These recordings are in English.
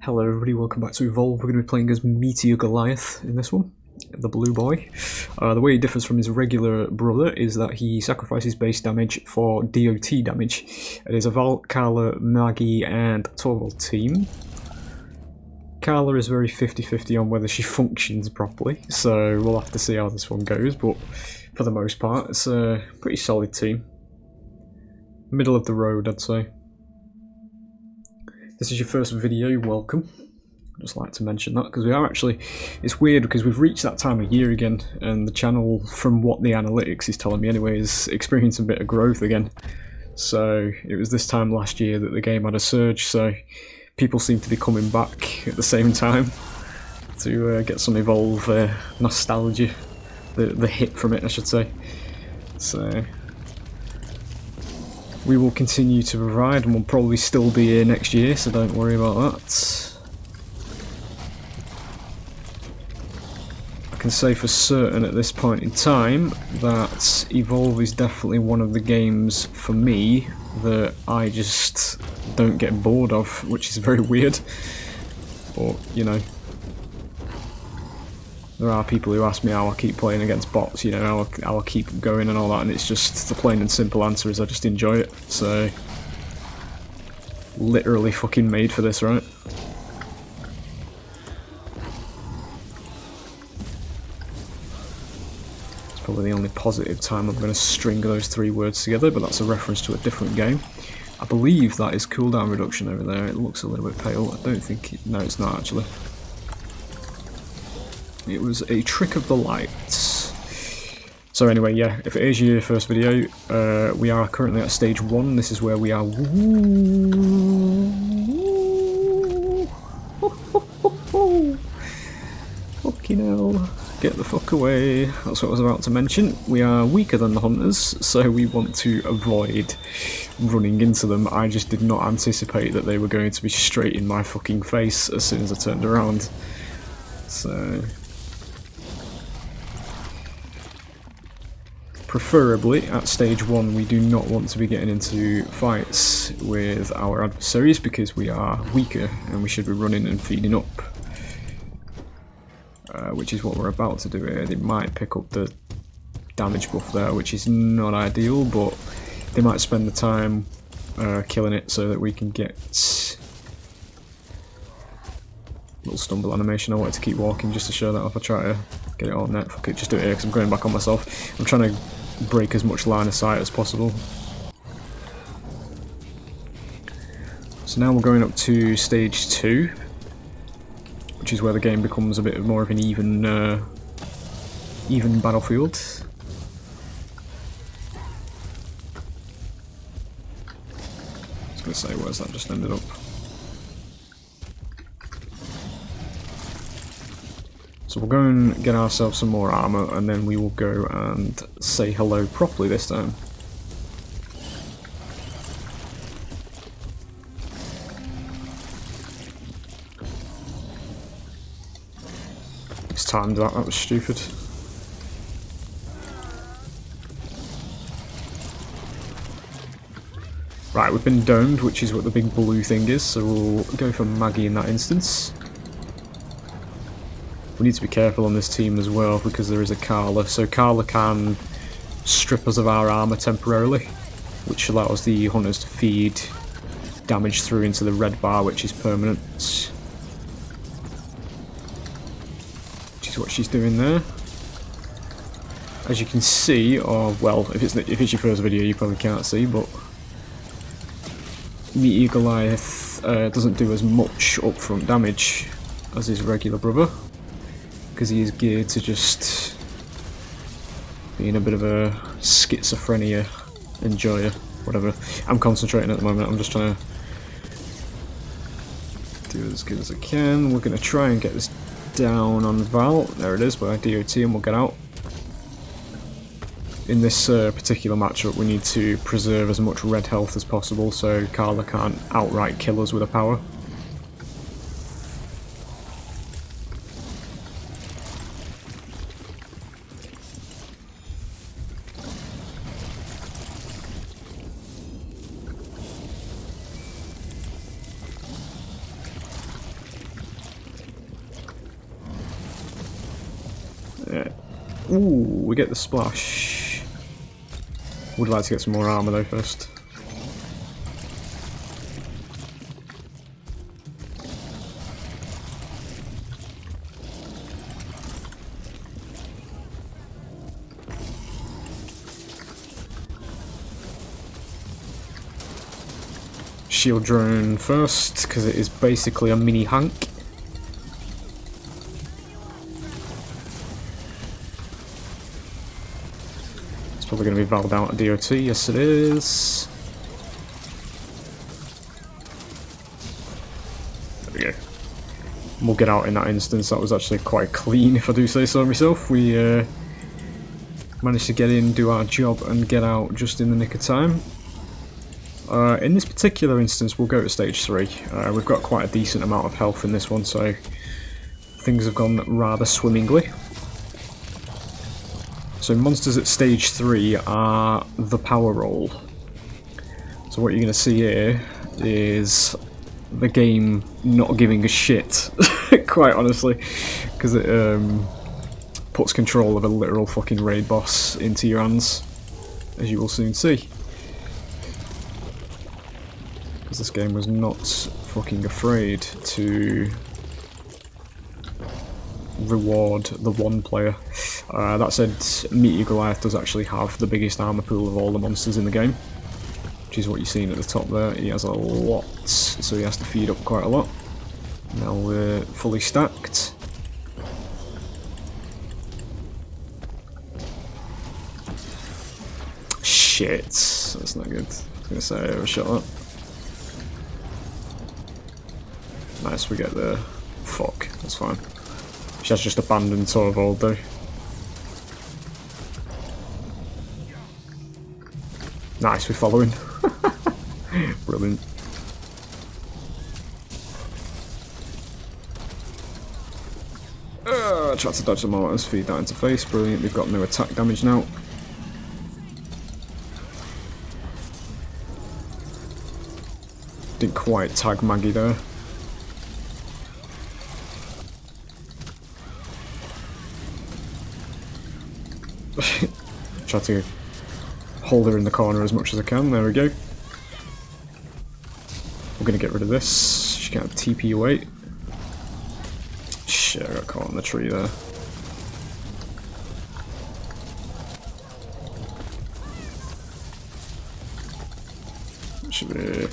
Hello everybody, welcome back to Evolve. We're going to be playing as METEOR Goliath in this one, the blue boy. The way he differs from his regular brother is that he sacrifices base damage for DOT damage. It is a Val, Carla, Maggie and Torvald team. Carla is very 50-50 on whether she functions properly, so we'll have to see how this one goes, but for the most part it's a pretty solid team. Middle of the road, I'd say. This is your first video, welcome. I'd just like to mention that because we are actually, it's weird because we've reached that time of year again and the channel, from what the analytics is telling me anyway, is experiencing a bit of growth again. So it was this time last year that the game had a surge, so people seem to be coming back at the same time to get some Evolve nostalgia, the hit from it I should say. So we will continue to provide and we'll probably still be here next year, so don't worry about that. I can say for certain at this point in time that Evolve is definitely one of the games for me that I just don't get bored of, which is very weird. But, you know, there are people who ask me how I keep playing against bots, you know, how I keep going and all that, and it's just the plain and simple answer is I just enjoy it. So, literally fucking made for this, right? It's probably the only positive time I'm going to string those three words together, but that's a reference to a different game. I believe that is cooldown reduction over there. It looks a little bit pale. I don't think it, no, it's not actually. It was a trick of the lights. So anyway, yeah, if it is your first video, we are currently at stage 1. This is where we are. Fucking hell. Get the fuck away. That's what I was about to mention. We are weaker than the hunters, so we want to avoid running into them. I just did not anticipate that they were going to be straight in my fucking face as soon as I turned around. So preferably at stage 1 we do not want to be getting into fights with our adversaries because we are weaker and we should be running and feeding up. Which is what we're about to do here. They might pick up the damage buff there, which is not ideal, but they might spend the time killing it so that we can get little stumble animation. I wanted to keep walking just to show that off. I try to get it on net. Fuck it, just do it here because I'm going back on myself. I'm trying to break as much line of sight as possible. So now we're going up to stage 2, which is where the game becomes a bit more of an even battlefield. I was going to say, where's that just ended up? So we'll go and get ourselves some more armour and then we will go and say hello properly this time. Timed that was stupid. Right, we've been domed, which is what the big blue thing is, so we'll go for Maggie in that instance. We need to be careful on this team as well because there is a Carla, so Carla can strip us of our armour temporarily, which allows the hunters to feed damage through into the red bar, which is permanent. What she's doing there. As you can see, or well, if it's your first video, you probably can't see, but METEOR Goliath doesn't do as much upfront damage as his regular brother, because he is geared to just being a bit of a schizophrenia enjoyer, whatever. I'm concentrating at the moment. I'm just trying to do as good as I can. We're going to try and get this down on Val, there it is, by DOT, and we'll get out. In this particular matchup we need to preserve as much red health as possible so Carla can't outright kill us with her power. Yeah. Ooh, we get the splash. Would like to get some more armor though first. Shield drone first, because it is basically a mini Hank. It's probably going to be valved out at DOT, yes it is. There we go. We'll get out in that instance. That was actually quite clean, if I do say so myself. We managed to get in, do our job, and get out just in the nick of time. In this particular instance, we'll go to stage 3. We've got quite a decent amount of health in this one, so things have gone rather swimmingly. So monsters at stage 3 are the power roll. So what you're going to see here is the game not giving a shit, quite honestly, because it puts control of a literal fucking raid boss into your hands, as you will soon see. Because this game was not fucking afraid to reward the one player. That said, METEOR Goliath does actually have the biggest armor pool of all the monsters in the game, which is what you're seeing at the top there. He has a lot, so he has to feed up quite a lot. Now we're fully stacked. Shit, that's not good. I was going to say I overshot that. Nice, we get there. Fuck, that's fine. She has just abandoned Torvald though. Nice, we're following. Brilliant. Try to dodge the mortars, feed that into face. Brilliant, we've got no attack damage now. Didn't quite tag Maggie there. Try to hold her in the corner as much as I can. There we go. We're going to get rid of this. She can't TP away. Shit, I got caught in the tree there. Should be...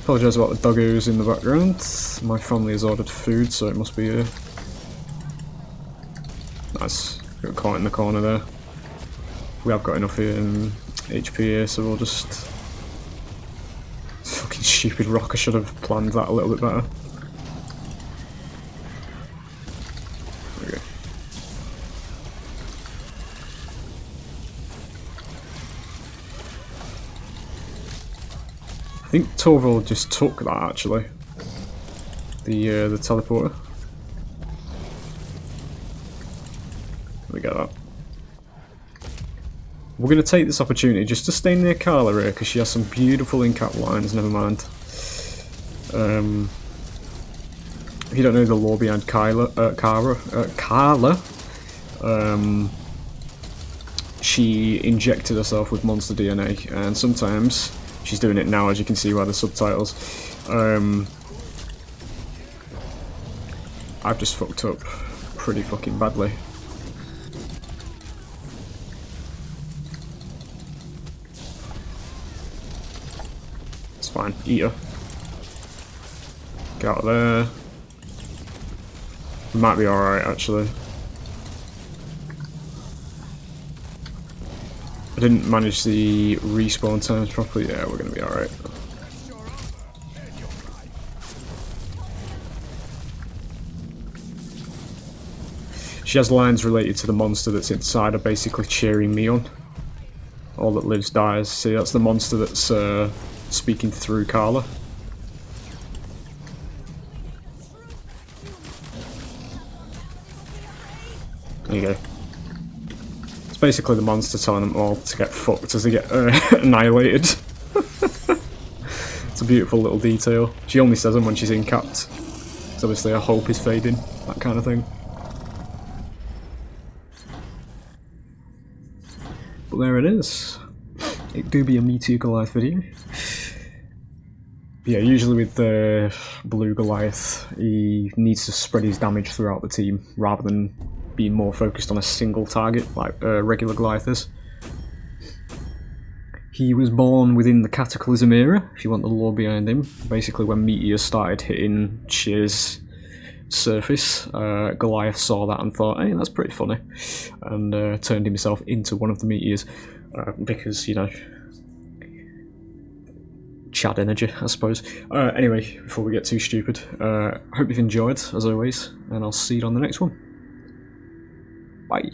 Apologise about the doggos in the background. My family has ordered food, so it must be here. Nice. Got caught in the corner there. We have got enough here in HP here, so we'll just... Fucking stupid rock, I should have planned that a little bit better. There we go. I think Torvald just took that actually. The teleporter. We get that. We're going to take this opportunity just to stay near Carla here, because she has some beautiful in-cap lines, never mind. If you don't know the lore behind Carla, she injected herself with monster DNA, and sometimes, she's doing it now as you can see by the subtitles, I've just fucked up pretty fucking badly. Fine, eat her. Get out of there. Might be alright actually. I didn't manage the respawn times properly. Yeah, we're gonna be alright. She has lines related to the monster that's inside her, basically cheering me on. All that lives dies. See, that's the monster that's speaking through Carla. There you go. It's basically the monster telling them all to get fucked as they get annihilated. It's a beautiful little detail. She only says them when she's incapped. So obviously her hope is fading, that kind of thing. But there it is. It do be a Meteor Goliath video. Yeah, usually with the blue Goliath, he needs to spread his damage throughout the team rather than being more focused on a single target like regular Goliath is. He was born within the Cataclysm era, if you want the lore behind him. Basically when meteors started hitting Shear's surface, Goliath saw that and thought, hey, that's pretty funny, and turned himself into one of the meteors, because, you know, Chad energy, I suppose. Anyway, before we get too stupid, hope you've enjoyed, as always, and I'll see you on the next one. Bye.